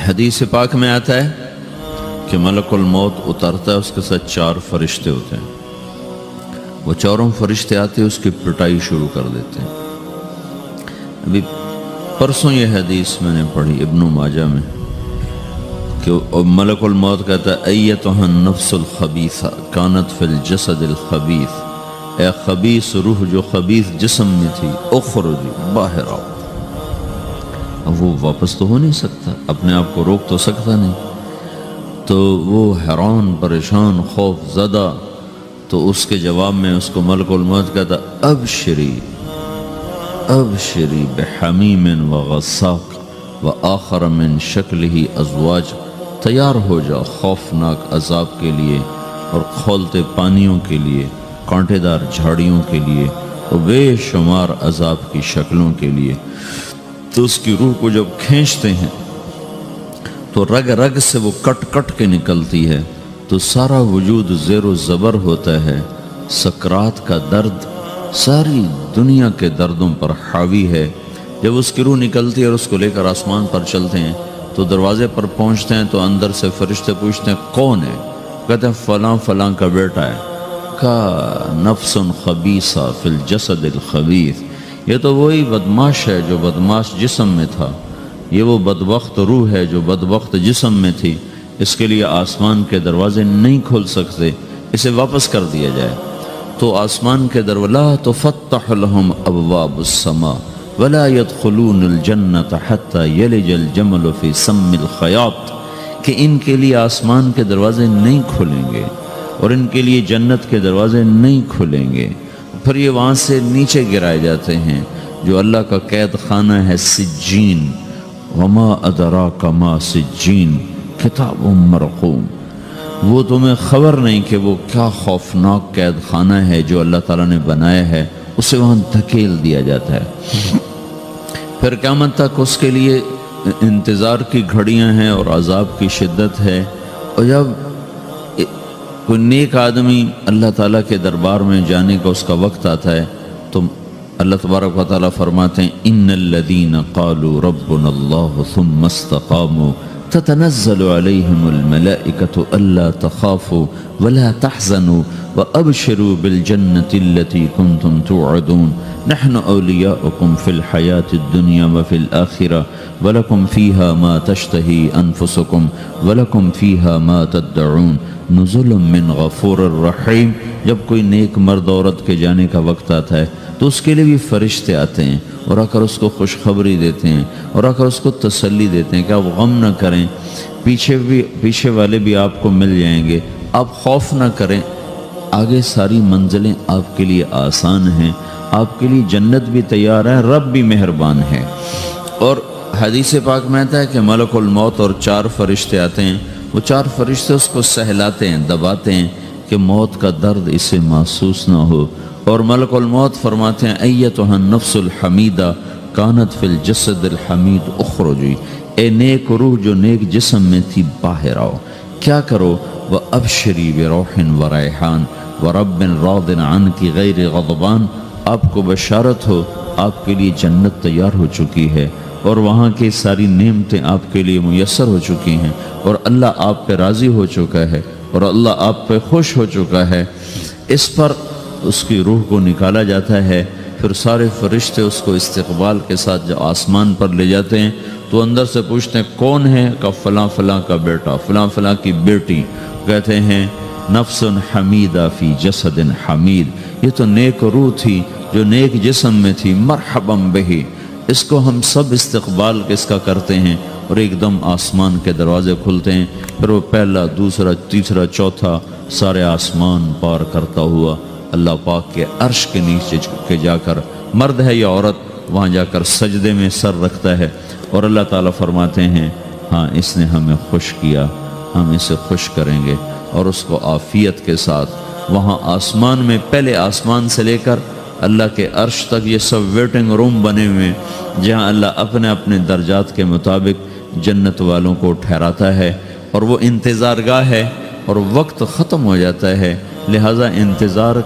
حدیث پاک میں آتا ہے کہ ملک الموت اترتا ہے، اس کے ساتھ 4 فرشتے ہوتے ہیں۔ وہ چاروں فرشتے آتے ہیں، اس کی پٹائی شروع کر دیتے ہیں۔ ابھی پرسوں یہ حدیث میں نے پڑھی ابن ماجہ میں کہ ملک الموت کہتا ہے ایتھا النفس الخبیثہ کانت فی الجسد الخبیث، اے خبیث روح جو خبیث جسم میں تھی، اخرجی باہر آؤ۔ اب وہ واپس تو ہو نہیں سکتا، اپنے آپ کو روک تو سکتا نہیں، تو وہ حیران پریشان خوف زدہ، تو اس کے جواب میں اس کو ملک الموت کہتا ابشری ابشری بحمیم وغساق وآخر من شکلہ ازواج، تیار ہو جا خوفناک عذاب کے لیے اور کھولتے پانیوں کے لیے، کانٹے دار جھاڑیوں کے لیے اور بے شمار عذاب کی شکلوں کے لیے۔ تو اس کی روح کو جب کھینچتے ہیں تو رگ رگ سے وہ کٹ کٹ کے نکلتی ہے، تو سارا وجود زیر و زبر ہوتا ہے، سکرات کا درد ساری دنیا کے دردوں پر حاوی ہے۔ جب اس کی روح نکلتی ہے اور اس کو لے کر آسمان پر چلتے ہیں تو دروازے پر پہنچتے ہیں تو اندر سے فرشتے پوچھتے ہیں کون ہے؟ کہتے ہیں فلاں فلاں کا بیٹا ہے۔ کا نفس خبیثہ فی الجسد الخبیث، یہ تو وہی بدماش ہے جو بدماش جسم میں تھا، یہ وہ بدبخت روح ہے جو بدبخت جسم میں تھی، اس کے لیے آسمان کے دروازے نہیں کھول سکتے، اسے واپس کر دیا جائے۔ تو آسمان کے دروازے لا تفتح لهم ابواب السماء ولا يدخلون الجنة حتى يلج الجمل في سم الخياط، کہ ان کے لیے آسمان کے دروازے نہیں کھلیں گے اور ان کے لیے جنت کے دروازے نہیں کھلیں گے، پھر یہ وہاں سے نیچے گرائے جاتے ہیں جو اللہ کا قید خانہ ہے سجین۔ وما ادراک ما سجین کتاب مرقوم، وہ تمہیں خبر نہیں کہ وہ کیا خوفناک قید خانہ ہے جو اللہ تعالیٰ نے بنایا ہے، اسے وہاں دھکیل دیا جاتا ہے۔ پھر قیامت تک اس کے لیے انتظار کی گھڑیاں ہیں اور عذاب کی شدت ہے۔ اور جب کوئی نیک آدمی اللہ تعالیٰ کے دربار میں جانے کا اس کا وقت آتا ہے تو اللہ تبارک و تعالیٰ فرماتے ہیں ان الذین قالوا ربنا اللہ ثم استقاموا تتنزل علیہم الملائکۃ الا تخافوا ولا تحزنوا وابشروا بالجنة التي كنتم توعدون نحن اولیاؤکم فی الحیاة الدنیا وفی الآخرہ ولکم فیہا ما تشتہی انفسکم ولکم فیہا ما تدعون نزل من غفور الرحیم۔ جب کوئی نیک مرد عورت کے جانے کا وقت آتا ہے تو اس کے لیے بھی فرشتے آتے ہیں اور آ کر اس کو خوشخبری دیتے ہیں اور آ کر اس کو تسلی دیتے ہیں کہ آپ غم نہ کریں، پیچھے والے بھی آپ کو مل جائیں گے، آپ خوف نہ کریں، آگے ساری منزلیں آپ کے لیے آسان ہیں، آپ کے لیے جنت بھی تیار ہے، رب بھی مہربان ہے۔ اور حدیث پاک میں آتا ہے کہ ملک الموت اور 4 فرشتے آتے ہیں، وہ 4 فرشتے اس کو سہلاتے ہیں، دباتے ہیں کہ موت کا درد اسے محسوس نہ ہو۔ اور ملک الموت فرماتے ہیں ایتھا النفس الحمیدہ کانت فی الجسد الحمید اخرجی، اے نیک روح جو نیک جسم میں تھی باہر آؤ۔ کیا کرو؟ وابشری بروح وریحان ورب راض عنک غیر غضبان، آپ کو بشارت ہو آپ کے لیے جنت تیار ہو چکی ہے اور وہاں کی ساری نعمتیں آپ کے لیے میسر ہو چکی ہیں اور اللہ آپ پہ راضی ہو چکا ہے اور اللہ آپ پہ خوش ہو چکا ہے۔ اس پر اس کی روح کو نکالا جاتا ہے، پھر سارے فرشتے اس کو استقبال کے ساتھ جب آسمان پر لے جاتے ہیں تو اندر سے پوچھتے ہیں کون ہے؟ کہ فلاں فلاں کا بیٹا، فلاں فلاں کی بیٹی۔ کہتے ہیں نفس حمیدہ فی جسد حمید، یہ تو نیک روح تھی جو نیک جسم میں تھی، مرحبا بہی، اس کو ہم سب استقبال کس کا کرتے ہیں۔ اور ایک دم آسمان کے دروازے کھلتے ہیں، پھر وہ پہلا دوسرا تیسرا چوتھا سارے آسمان پار کرتا ہوا اللہ پاک کے عرش کے نیچے کے جا کر، مرد ہے یا عورت، وہاں جا کر سجدے میں سر رکھتا ہے اور اللہ تعالیٰ فرماتے ہیں ہاں اس نے ہمیں خوش کیا، ہم اسے خوش کریں گے، اور اس کو عافیت کے ساتھ وہاں آسمان میں، پہلے آسمان سے لے کر اللہ کے عرش تک یہ سب ویٹنگ روم بنے ہوئے ہیں جہاں اللہ اپنے اپنے درجات کے مطابق جنت والوں کو ٹھہراتا ہے، اور وہ انتظار گاہ ہے اور وقت ختم ہو جاتا ہے، لہٰذا انتظار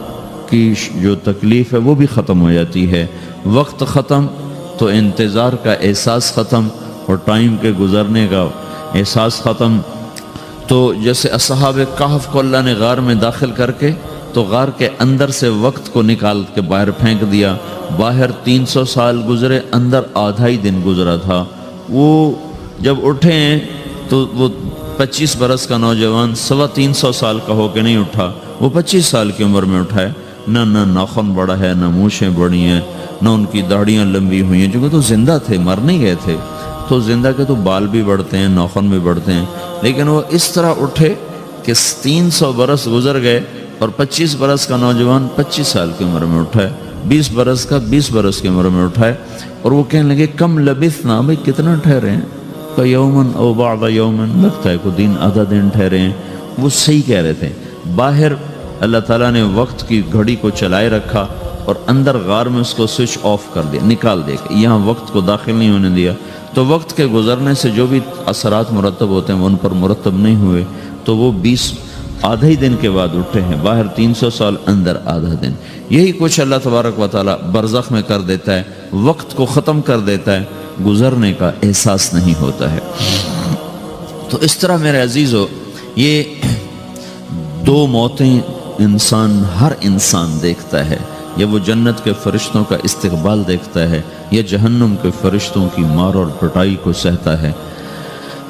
کی جو تکلیف ہے وہ بھی ختم ہو جاتی ہے۔ وقت ختم تو انتظار کا احساس ختم، اور ٹائم کے گزرنے کا احساس ختم. تو جیسے اصحاب کہف کو اللہ نے غار میں داخل کر کے تو غار کے اندر سے وقت کو نکال کے باہر پھینک دیا. باہر 300 سال گزرے، اندر آدھا ہی دن گزرا تھا. وہ جب اٹھے ہیں تو وہ 25 برس کا نوجوان 325 سال کا ہو کے نہیں اٹھا، وہ 25 سال کی عمر میں اٹھا ہے. نہ ناخن بڑا ہے، نہ مونچھیں بڑی ہیں، نہ ان کی داڑیاں لمبی ہوئی ہیں، چونکہ تو زندہ تھے، مر نہیں گئے تھے. تو زندہ کے تو بال بھی بڑھتے ہیں، ناخن بھی بڑھتے ہیں، لیکن وہ اس طرح اٹھے کہ 300 برس گزر گئے اور 25 برس کا نوجوان 25 سال کی عمر میں اٹھا ہے، 20 برس کا 20 برس کی عمر میں اٹھا ہے. اور وہ کہنے لگے کم لبثنا، بھئی کتنا ٹھہرے ہیں؟ یومن او بعض یومن، لگتا ہے کوئی دن آدھا دن ٹھہرے ہیں. وہ صحیح کہہ رہے تھے. باہر اللہ تعالیٰ نے وقت کی گھڑی کو چلائے رکھا اور اندر غار میں اس کو سوئچ آف کر دیا، نکال دیا کہ یہاں وقت کو داخل نہیں ہونے دیا. تو وقت کے گزرنے سے جو بھی اثرات مرتب ہوتے ہیں وہ ان پر مرتب نہیں ہوئے. تو وہ 20 آدھا ہی دن کے بعد اٹھے ہیں. باہر 300 سال، اندر آدھا دن. یہی کچھ اللہ تبارک و تعالیٰ برزخ میں کر دیتا ہے، وقت کو ختم کر دیتا ہے، گزرنے کا احساس نہیں ہوتا ہے. تو اس طرح میرے عزیزو، یہ 2 موتیں ہر انسان دیکھتا ہے. یا وہ جنت کے فرشتوں کا استقبال دیکھتا ہے یا جہنم کے فرشتوں کی مار اور پٹائی کو سہتا ہے.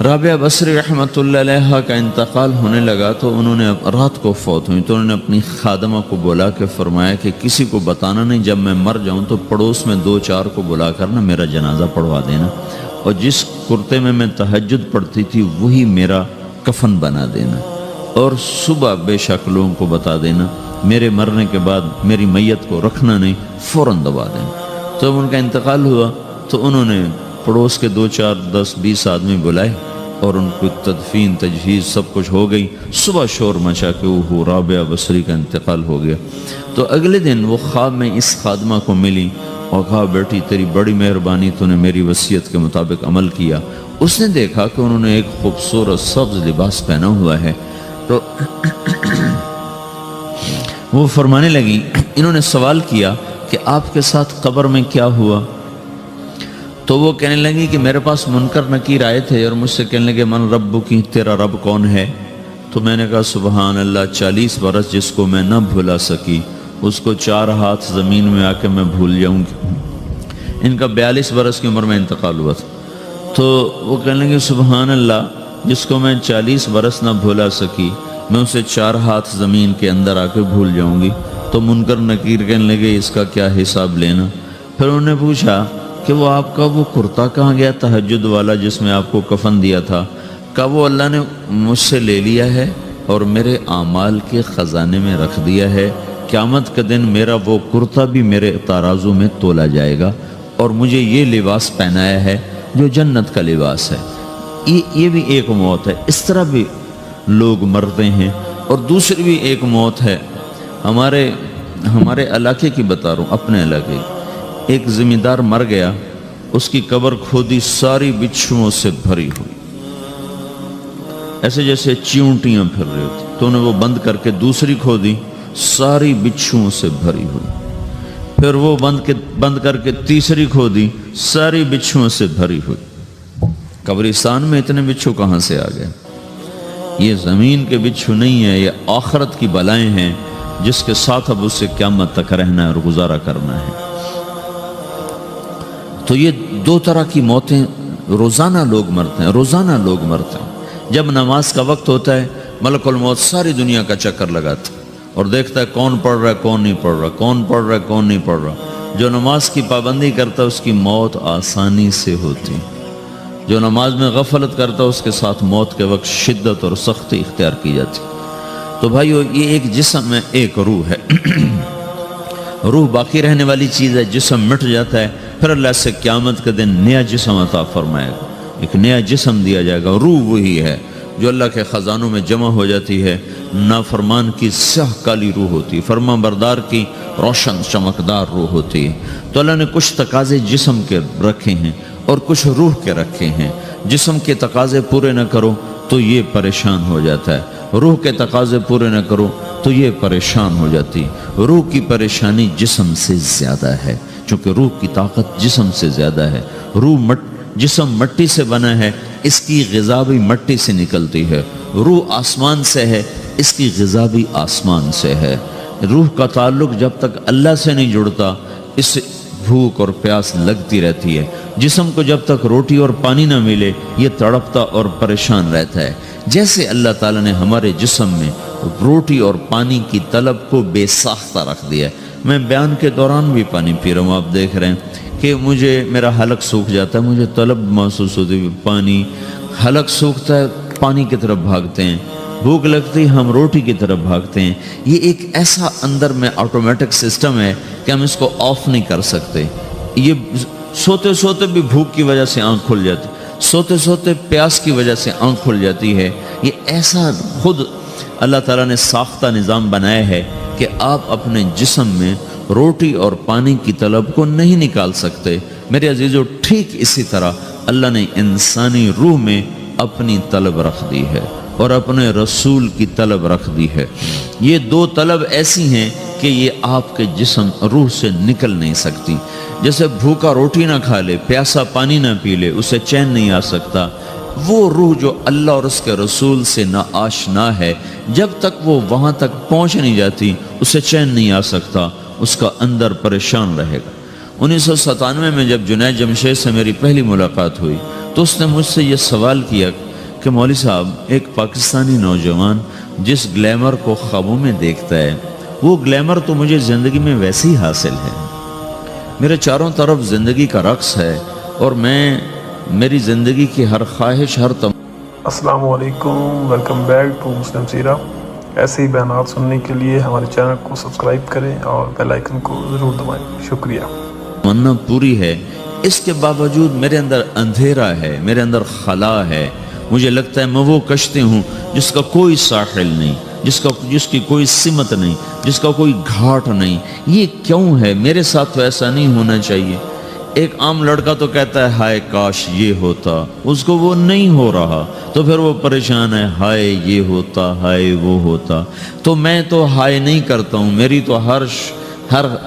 رابعہ بصری رحمۃ اللہ علیہ کا انتقال ہونے لگا تو انہوں نے رات کو فوت ہوئی تو انہوں نے اپنی خادمہ کو بلا کے فرمایا کہ کسی کو بتانا نہیں، جب میں مر جاؤں تو پڑوس میں 2-4 کو بلا کر نا میرا جنازہ پڑھوا دینا، اور جس کرتے میں تہجد پڑھتی تھی وہی میرا کفن بنا دینا، اور صبح بے شک لوگوں کو بتا دینا، میرے مرنے کے بعد میری میت کو رکھنا نہیں، فوراً دبا دینا. تو جب ان کا انتقال ہوا تو انہوں نے پڑوس کے 2-4-10-20 آدمی بلائے اور ان کو تدفین تجہیز سب کچھ ہو گئی. صبح شور مچا کہ وہ رابعہ بصری کا انتقال ہو گیا. تو اگلے دن وہ خواب میں اس خادمہ کو ملی اور کہا بیٹی تیری بڑی مہربانی، تو نے میری وصیت کے مطابق عمل کیا. اس نے دیکھا کہ انہوں نے ایک خوبصورت سبز لباس پہنا ہوا ہے. تو وہ فرمانے لگی، انہوں نے سوال کیا کہ آپ کے ساتھ قبر میں کیا ہوا؟ تو وہ کہنے لگی کہ میرے پاس منکر نکیر آئے تھے اور مجھ سے کہنے لگے من رب کی، تیرا رب کون ہے؟ تو میں نے کہا سبحان اللہ، 40 برس جس کو میں نہ بھلا سکی اس کو 4 ہاتھ زمین میں آ کے میں بھول جاؤں گی. ان کا 42 برس کی عمر میں انتقال ہوا تھا. تو وہ کہنے لگے سبحان اللہ، جس کو میں 40 برس نہ بھولا سکی میں اسے 4 ہاتھ زمین کے اندر آ کے بھول جاؤں گی. تو منکر نکیر کہنے لگے اس کا کیا حساب لینا؟ پھر انہوں نے پوچھا کہ وہ آپ کا وہ کرتا کہاں گیا تہجد والا جس میں آپ کو کفن دیا تھا؟ کہا وہ اللہ نے مجھ سے لے لیا ہے اور میرے اعمال کے خزانے میں رکھ دیا ہے. قیامت کے دن میرا وہ کرتا بھی میرے ترازو میں تولا جائے گا اور مجھے یہ لباس پہنایا ہے جو جنت کا لباس ہے. یہ بھی ایک موت ہے. اس طرح بھی لوگ مرتے ہیں. اور دوسری بھی ایک موت ہے، ہمارے علاقے کی بتا رہا ہوں، اپنے علاقے کی. ایک ذمہ دار مر گیا، اس کی قبر کھودی، ساری بچھوؤں سے بھری ہوئی، ایسے جیسے چیونٹیاں پھر رہی ہوتی. تو انہیں وہ بند کر کے دوسری کھودی، ساری بچھوؤں سے بھری ہوئی. پھر وہ بند کر کے تیسری کھودی، ساری بچھوؤں سے بھری ہوئی. قبرستان میں اتنے بچھو کہاں سے آ گئے؟ یہ زمین کے بچھو نہیں ہے، یہ آخرت کی بلائیں ہیں جس کے ساتھ اب اس سے قیامت تک رہنا ہے اور گزارا کرنا ہے. تو یہ 2 طرح کی موتیں روزانہ لوگ مرتے ہیں، روزانہ لوگ مرتے ہیں. جب نماز کا وقت ہوتا ہے ملک الموت ساری دنیا کا چکر لگاتا ہے اور دیکھتا ہے کون پڑھ رہا ہے کون نہیں پڑھ رہا، کون پڑھ رہا ہے کون نہیں پڑھ رہا. جو نماز کی پابندی کرتا ہے اس کی موت آسانی سے ہوتی، جو نماز میں غفلت کرتا ہے اس کے ساتھ موت کے وقت شدت اور سختی اختیار کی جاتی. تو بھائیو، یہ ایک جسم ہے، ایک روح ہے. روح باقی رہنے والی چیز ہے، جسم مٹ جاتا ہے، پھر اللہ سے قیامت کے دن نیا جسم عطا فرمائے گا، ایک نیا جسم دیا جائے گا. روح وہی ہے جو اللہ کے خزانوں میں جمع ہو جاتی ہے. نافرمان کی سیاہ کالی روح ہوتی ہے، فرمان بردار کی روشن چمکدار روح ہوتی ہے. تو اللہ نے کچھ تقاضے جسم کے رکھے ہیں اور کچھ روح کے رکھے ہیں. جسم کے تقاضے پورے نہ کرو تو یہ پریشان ہو جاتا ہے، روح کے تقاضے پورے نہ کرو تو یہ پریشان ہو جاتی. روح کی پریشانی جسم سے زیادہ ہے، چونکہ روح کی طاقت جسم سے زیادہ ہے. روح جسم مٹی سے بنا ہے، اس کی غذا بھی مٹی سے نکلتی ہے۔ روح آسمان سے ہے، اس کی غذا بھی آسمان سے ہے۔ روح کا تعلق جب تک اللہ سے نہیں جڑتا، اس سے بھوک اور پیاس لگتی رہتی ہے۔ جسم کو جب تک روٹی اور پانی نہ ملے، یہ تڑپتا اور پریشان رہتا ہے۔ جیسے اللہ تعالیٰ نے ہمارے جسم میں روٹی اور پانی کی طلب کو بے ساختہ رکھ دیا ہے۔ میں بیان کے دوران بھی پانی پی رہا ہوں، آپ دیکھ رہے ہیں کہ میرا حلق سوکھ جاتا ہے، مجھے طلب محسوس ہوتی ہے، پانی، حلق سوکھتا ہے، پانی کی طرف بھاگتے ہیں، بھوک لگتی ہے، ہم روٹی کی طرف بھاگتے ہیں۔ یہ ایک ایسا اندر میں آٹومیٹک سسٹم ہے کہ ہم اس کو آف نہیں کر سکتے۔ یہ سوتے سوتے بھی بھوک کی وجہ سے آنکھ کھل جاتی، سوتے سوتے پیاس کی وجہ سے آنکھ کھل جاتی ہے۔ یہ ایسا خود اللہ تعالیٰ نے ساختہ نظام بنایا ہے کہ آپ اپنے جسم میں روٹی اور پانی کی طلب کو نہیں نکال سکتے۔ میرے عزیزو، ٹھیک اسی طرح اللہ نے انسانی روح میں اپنی طلب رکھ دی ہے اور اپنے رسول کی طلب رکھ دی ہے۔ یہ دو طلب ایسی ہیں کہ یہ آپ کے جسم روح سے نکل نہیں سکتی۔ جیسے بھوکا روٹی نہ کھا لے، پیاسا پانی نہ پی لے، اسے چین نہیں آ سکتا۔ وہ روح جو اللہ اور اس کے رسول سے نا آشنا ہے، جب تک وہ وہاں تک پہنچ نہیں جاتی، اسے چین نہیں آ سکتا، اس کا اندر پریشان رہے گا۔ 1997 میں جب جنید جمشید سے میری پہلی ملاقات ہوئی تو اس نے مجھ سے یہ سوال کیا کہ مولوی صاحب، ایک پاکستانی نوجوان جس گلیمر کو خوابوں میں دیکھتا ہے، وہ گلیمر تو مجھے زندگی میں ویسے ہی حاصل ہے۔ میرے چاروں طرف زندگی کا رقص ہے اور میری زندگی کی ہر خواہش، ہر السلام علیکم، ویلکم بیک ٹو مسلم سیرہ۔ ایسے ہی بیانات سننے کے لیے ہمارے چینل کو سبسکرائب کریں اور بیل آئیکن کو ضرور دبائیں۔ شکریہ۔ تمنا پوری ہے، اس کے باوجود میرے اندر اندھیرا ہے، میرے اندر خلا ہے۔ مجھے لگتا ہے میں وہ کشتی ہوں جس کا کوئی ساحل نہیں، جس کی کوئی سمت نہیں، جس کا کوئی گھاٹ نہیں۔ یہ کیوں ہے؟ میرے ساتھ تو ایسا نہیں ہونا چاہیے۔ ایک عام لڑکا تو کہتا ہے ہائے کاش یہ ہوتا، اس کو وہ نہیں ہو رہا تو پھر وہ پریشان ہے، ہائے یہ ہوتا، ہائے وہ ہوتا۔ تو میں تو ہائے نہیں کرتا ہوں، میری تو ہر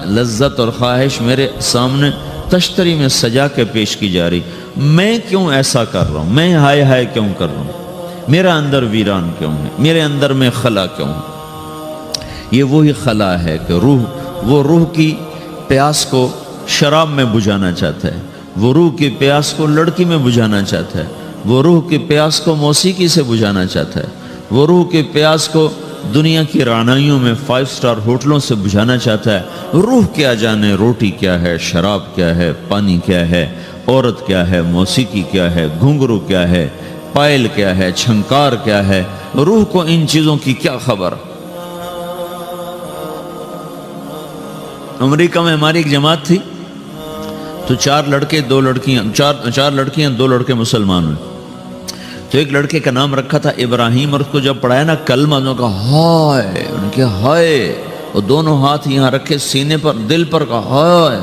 لذت اور خواہش میرے سامنے تشتری میں سجا کے پیش کی جا رہی۔ میں کیوں ایسا کر رہا ہوں؟ میں ہائے ہائے کیوں کر رہا ہوں؟ میرا اندر ویران کیوں ہے؟ میرے اندر میں خلا کیوں ہے؟ یہ وہی خلا ہے کہ وہ روح کی پیاس کو شراب میں بجھانا چاہتا ہے، وہ روح کی پیاس کو لڑکی میں بجھانا چاہتا ہے، وہ روح کی پیاس کو موسیقی سے بجھانا چاہتا ہے، وہ روح کی پیاس کو دنیا کی رعنائیوں میں 5 اسٹار ہوٹلوں سے بجھانا چاہتا ہے۔ روح کیا جانے روٹی کیا ہے، شراب کیا ہے، پانی کیا ہے، عورت کیا ہے، موسیقی کیا ہے، گھنگرو کیا ہے، پائل کیا ہے، چھنکار کیا ہے۔ روح کو ان چیزوں کی کیا خبر؟ امریکہ میں ہماری ایک جماعت تھی تو 4 لڑکیاں 2 لڑکے مسلمان ہوئے۔ تو ایک لڑکے کا نام رکھا تھا ابراہیم، اور اس کو جب پڑھایا نا کلمہ، انہوں نے کہا ہائے، انہوں نے کہا ہائے، اور دونوں ہاتھ یہاں رکھے سینے پر، دل پر، کہا ہائے۔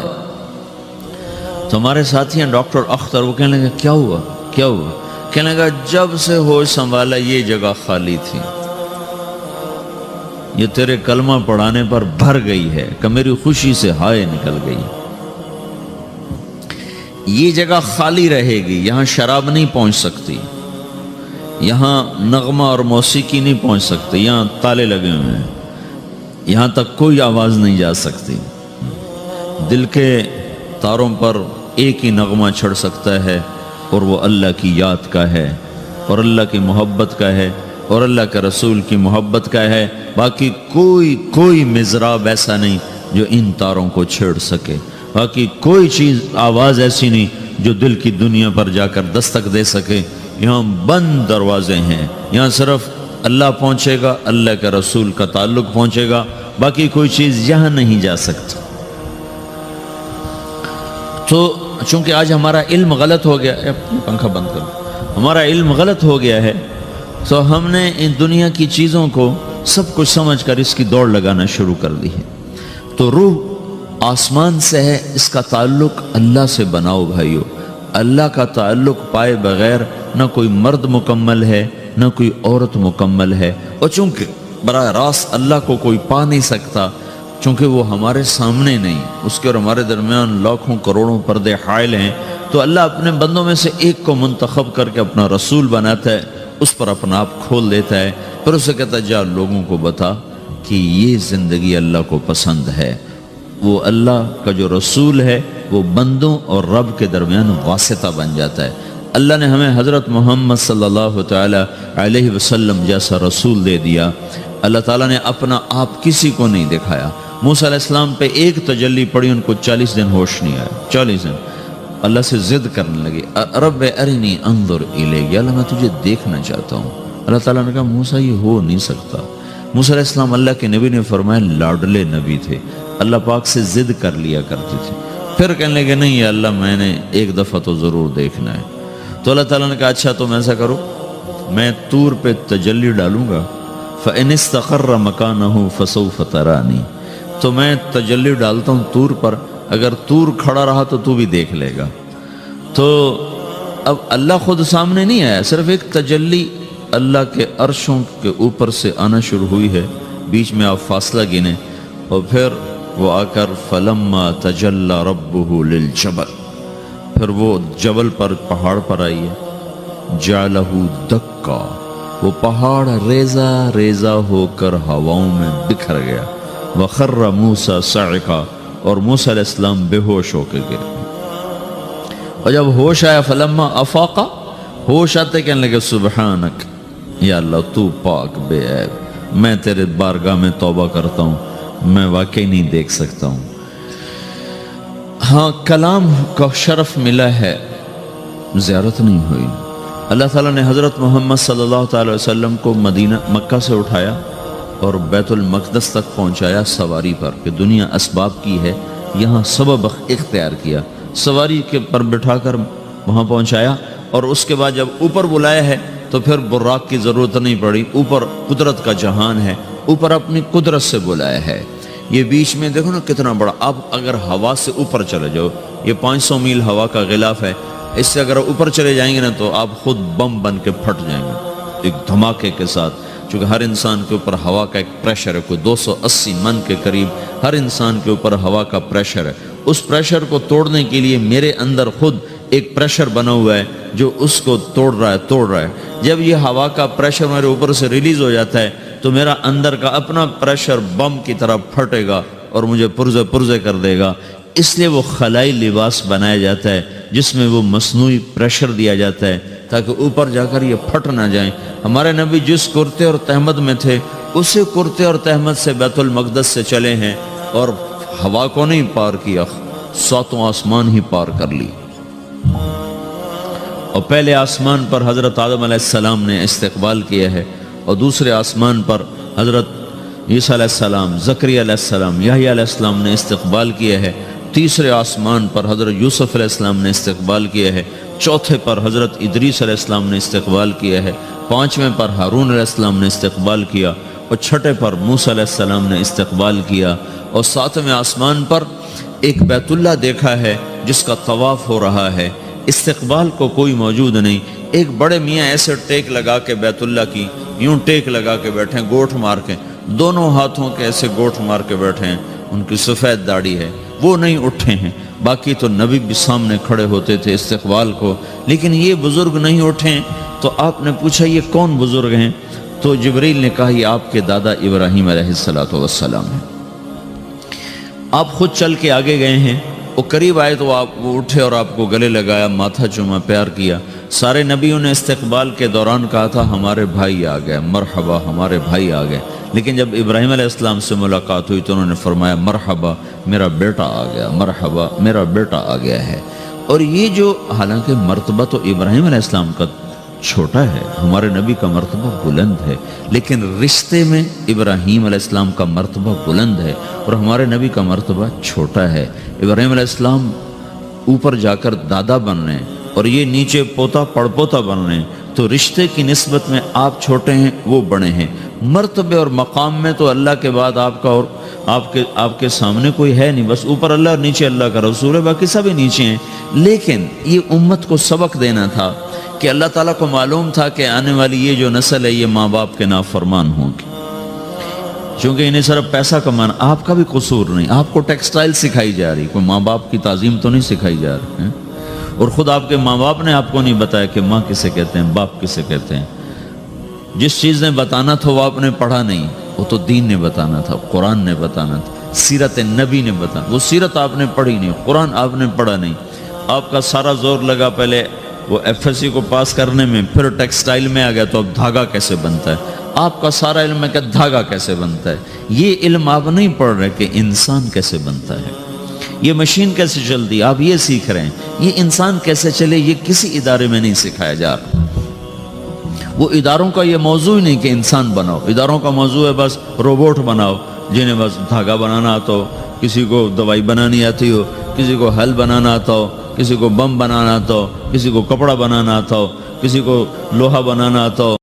تو ہمارے ساتھی ہیں ڈاکٹر اختر، وہ کہنے لگا کیا ہوا کیا ہوا؟ کہنے لگا جب سے ہوش سنبھالا یہ جگہ خالی تھی، یہ تیرے کلمہ پڑھانے پر بھر گئی ہے کہ میری خوشی سے ہائے نکل گئی۔ یہ جگہ خالی رہے گی، یہاں شراب نہیں پہنچ سکتی، یہاں نغمہ اور موسیقی نہیں پہنچ سکتی، یہاں تالے لگے ہوئے ہیں، یہاں تک کوئی آواز نہیں جا سکتی۔ دل کے تاروں پر ایک ہی نغمہ چڑھ سکتا ہے اور وہ اللہ کی یاد کا ہے اور اللہ کی محبت کا ہے اور اللہ کے رسول کی محبت کا ہے۔ باقی کوئی مضراب ایسا نہیں جو ان تاروں کو چھیڑ سکے، باقی کوئی چیز، آواز ایسی نہیں جو دل کی دنیا پر جا کر دستک دے سکے۔ یہاں بند دروازے ہیں، یہاں صرف اللہ پہنچے گا، اللہ کے رسول کا تعلق پہنچے گا، باقی کوئی چیز یہاں نہیں جا سکتی۔ تو چونکہ آج ہمارا علم غلط ہو گیا ہے، پنکھا بند کرو، ہمارا علم غلط ہو گیا ہے، تو ہم نے ان دنیا کی چیزوں کو سب کچھ سمجھ کر اس کی دوڑ لگانا شروع کر دی ہے۔ تو روح آسمان سے ہے، اس کا تعلق اللہ سے بناؤ بھائیو۔ اللہ کا تعلق پائے بغیر نہ کوئی مرد مکمل ہے نہ کوئی عورت مکمل ہے، اور چونکہ براہ راست اللہ کو کوئی پا نہیں سکتا، چونکہ وہ ہمارے سامنے نہیں، اس کے اور ہمارے درمیان لاکھوں کروڑوں پردے حائل ہیں، تو اللہ اپنے بندوں میں سے ایک کو منتخب کر کے اپنا رسول بناتا ہے، اس پر اپنا آپ کھول دیتا ہے، پھر اسے کہتا ہے جا لوگوں کو بتا کہ یہ زندگی اللہ کو پسند ہے۔ وہ اللہ کا جو رسول ہے وہ بندوں اور رب کے درمیان واسطہ بن جاتا ہے۔ اللہ نے ہمیں حضرت محمد صلی اللہ تعالی علیہ وسلم جیسا رسول دے دیا۔ اللہ تعالیٰ نے اپنا آپ کسی کو نہیں دکھایا۔ موسیٰ علیہ السلام پہ ایک تجلی پڑی، ان کو 40 دن ہوش نہیں آیا، 40 دن اللہ سے ضد کرنے لگے، رب ارنی انظر الیک، یا اللہ میں تجھے دیکھنا چاہتا ہوں۔ اللہ تعالیٰ نے کہا موسیٰ یہ ہو نہیں سکتا۔ موسیٰ علیہ السلام اللہ کے نبی نے فرمایا لاڈلے نبی تھے، اللہ پاک سے ضد کر لیا کرتے تھے۔ پھر کہنے لگے نہیں یا اللہ میں نے ایک دفعہ تو ضرور دیکھنا ہے۔ تو اللہ تعالیٰ نے کہا اچھا تم ایسا کرو، میں طور پہ تجلی ڈالوں گا، فَإِنِ اسْتَقَرَّ مَكَانَهُ فَسَوْفَ تَرَانِي، تو میں تجلی ڈالتا ہوں طور پر، اگر طور کھڑا رہا تو تو بھی دیکھ لے گا۔ تو اب اللہ خود سامنے نہیں آیا، صرف ایک تجلی اللہ کے عرشوں کے اوپر سے آنا شروع ہوئی ہے، بیچ میں آپ فاصلہ گنے، اور پھر وہ آ کر فَلَمَّا تَجَلَّى رَبُّهُ لِلْجَبَلِ، پھر وہ جبل پر پہاڑ پر آئی ہے، جَعَلَهُ دَكَّا، وہ پہاڑ ریزہ ریزہ ہو کر ہواؤں میں بکھر گیا، وَخَرَّ مُوسَى صَعِقًا، اور موسیٰ علیہ السلام بے ہوش ہو کے گرے۔ اور جب ہوش آیا فلما افاقا، ہوش آتے کہنے لگے سبحانک، یا اللہ تو پاک بے عیب، میں تیرے بارگاہ میں توبہ کرتا ہوں، میں واقعی نہیں دیکھ سکتا ہوں۔ ہاں کلام کا شرف ملا ہے، زیارت نہیں ہوئی۔ اللہ تعالیٰ نے حضرت محمد صلی اللہ تعالی وسلم کو مکہ سے اٹھایا اور بیت المقدس تک پہنچایا سواری پر، کہ دنیا اسباب کی ہے، یہاں سبب اختیار کیا، سواری کے پر بٹھا کر وہاں پہنچایا، اور اس کے بعد جب اوپر بلایا ہے تو پھر براق کی ضرورت نہیں پڑی، اوپر قدرت کا جہان ہے، اوپر اپنی قدرت سے بلایا ہے۔ یہ بیچ میں دیکھو نا کتنا بڑا، اب اگر ہوا سے اوپر چلے جاؤ، یہ 500 میل ہوا کا غلاف ہے، اس سے اگر اوپر چلے جائیں گے نا تو آپ خود بم بن کے پھٹ جائیں گے ایک دھماکے کے ساتھ، چونکہ ہر انسان کے اوپر ہوا کا ایک پریشر ہے، کوئی 280 من کے قریب ہر انسان کے اوپر ہوا کا پریشر ہے۔ اس پریشر کو توڑنے کے لیے میرے اندر خود ایک پریشر بنا ہوا ہے جو اس کو توڑ رہا ہے۔ جب یہ ہوا کا پریشر میرے اوپر سے ریلیز ہو جاتا ہے تو میرا اندر کا اپنا پریشر بم کی طرح پھٹے گا اور مجھے پرزے کر دے گا۔ اس لیے وہ خلائی لباس بنایا جاتا ہے جس میں وہ مصنوعی پریشر دیا جاتا ہے تاکہ اوپر جا کر یہ پھٹ نہ جائیں۔ ہمارے نبی جس کرتے اور تہمد میں تھے اسی کرتے اور تہمد سے بیت المقدس سے چلے ہیں، اور ہوا کو نہیں پار کیا، 7 آسمان ہی پار کر لی۔ اور پہلے آسمان پر حضرت آدم علیہ السلام نے استقبال کیا ہے، اور دوسرے آسمان پر حضرت عیسیٰ علیہ السلام، زکریا علیہ السلام، یحییٰ علیہ السلام نے استقبال کیا ہے، تیسرے آسمان پر حضرت یوسف علیہ السلام نے استقبال کیا ہے، چوتھے پر حضرت ادریس علیہ السلام نے استقبال کیا ہے، 5ویں پر ہارون علیہ السلام نے استقبال کیا، اور 6 پر موسیٰ علیہ السلام نے استقبال کیا، اور 7ویں آسمان پر ایک بیت اللہ دیکھا ہے جس کا طواف ہو رہا ہے۔ استقبال کو کوئی موجود نہیں، ایک بڑے میاں ایسے ٹیک لگا کے بیت اللہ کی یوں ٹیک لگا کے بیٹھے ہیں، گوٹھ مار کے، دونوں ہاتھوں کے ایسے گوٹھ مار کے بیٹھے ہیں، ان کی سفید داڑھی ہے، وہ نہیں اٹھے ہیں۔ باقی تو نبی بھی سامنے کھڑے ہوتے تھے استقبال کو، لیکن یہ بزرگ نہیں اٹھے ہیں۔ تو آپ نے پوچھا یہ کون بزرگ ہیں؟ تو جبریل نے کہا یہ آپ کے دادا ابراہیم علیہ السلام ہیں۔ آپ خود چل کے آگے گئے ہیں، وہ قریب آئے تو وہ اٹھے اور آپ کو گلے لگایا، ماتھا چوما، پیار کیا۔ سارے نبیوں نے استقبال کے دوران کہا تھا ہمارے بھائی آ گئے، مرحبا ہمارے بھائی آ گئے، لیکن جب ابراہیم علیہ السلام سے ملاقات ہوئی تو انہوں نے فرمایا مرحبا میرا بیٹا آ گیا، مرحبا میرا بیٹا آ گیا ہے۔ اور یہ جو حالانکہ مرتبہ تو ابراہیم علیہ السلام کا چھوٹا ہے، ہمارے نبی کا مرتبہ بلند ہے، لیکن رشتے میں ابراہیم علیہ السلام کا مرتبہ بلند ہے اور ہمارے نبی کا مرتبہ چھوٹا ہے۔ ابراہیم علیہ السلام اوپر جا کر دادا بن رہے ہیں اور یہ نیچے پوتا پڑپوتا بن رہے ہیں، تو رشتے کی نسبت میں آپ چھوٹے ہیں وہ بڑے ہیں۔ مرتبے اور مقام میں تو اللہ کے بعد آپ کا اور آپ کے سامنے کوئی ہے نہیں، بس اوپر اللہ اور نیچے اللہ کا رسول ہے، باقی سبھی نیچے ہیں۔ لیکن یہ امت کو سبق دینا تھا کہ اللہ تعالیٰ کو معلوم تھا کہ آنے والی یہ جو نسل ہے یہ ماں باپ کے نافرمان ہوں گی، چونکہ انہیں صرف پیسہ کمانا، آپ کا بھی قصور نہیں، آپ کو ٹیکسٹائل سکھائی جا رہی، کوئی ماں باپ کی تعظیم تو نہیں سکھائی جا رہی ہے۔ اور خود آپ کے ماں باپ نے آپ کو نہیں بتایا کہ ماں کسے کہتے ہیں، باپ کسے کہتے ہیں۔ جس چیز نے بتانا تھا وہ آپ نے پڑھا نہیں، وہ تو دین نے بتانا تھا، قرآن نے بتانا تھا، سیرت نبی نے بتانا۔ وہ سیرت آپ نے پڑھی نہیں، قرآن آپ نے پڑھا نہیں۔ آپ کا سارا زور لگا پہلے وہ ایف ایس سی کو پاس کرنے میں، پھر ٹیکسٹائل میں آ گیا تو اب دھاگا کیسے بنتا ہے۔ آپ کا سارا علم ہے کہ دھاگا کیسے بنتا ہے۔ یہ علم آپ نہیں پڑھ رہے کہ انسان کیسے بنتا ہے، یہ مشین کیسے چلتی ہے، آپ یہ سیکھ رہے ہیں۔ یہ انسان کیسے چلے یہ کسی ادارے میں نہیں سکھایا جا رہا۔ وہ اداروں کا یہ موضوع ہی نہیں کہ انسان بناؤ، اداروں کا موضوع ہے بس روبوٹ بناؤ جنہیں بس دھاگا بنانا آتا ہو، کسی کو دوائی بنانی آتی ہو، کسی کو حل بنانا آتا ہو، کسی کو بم بنانا آتا ہو، کسی کو کپڑا بنانا آتا ہو، کسی کو لوہا بنانا آتا ہو،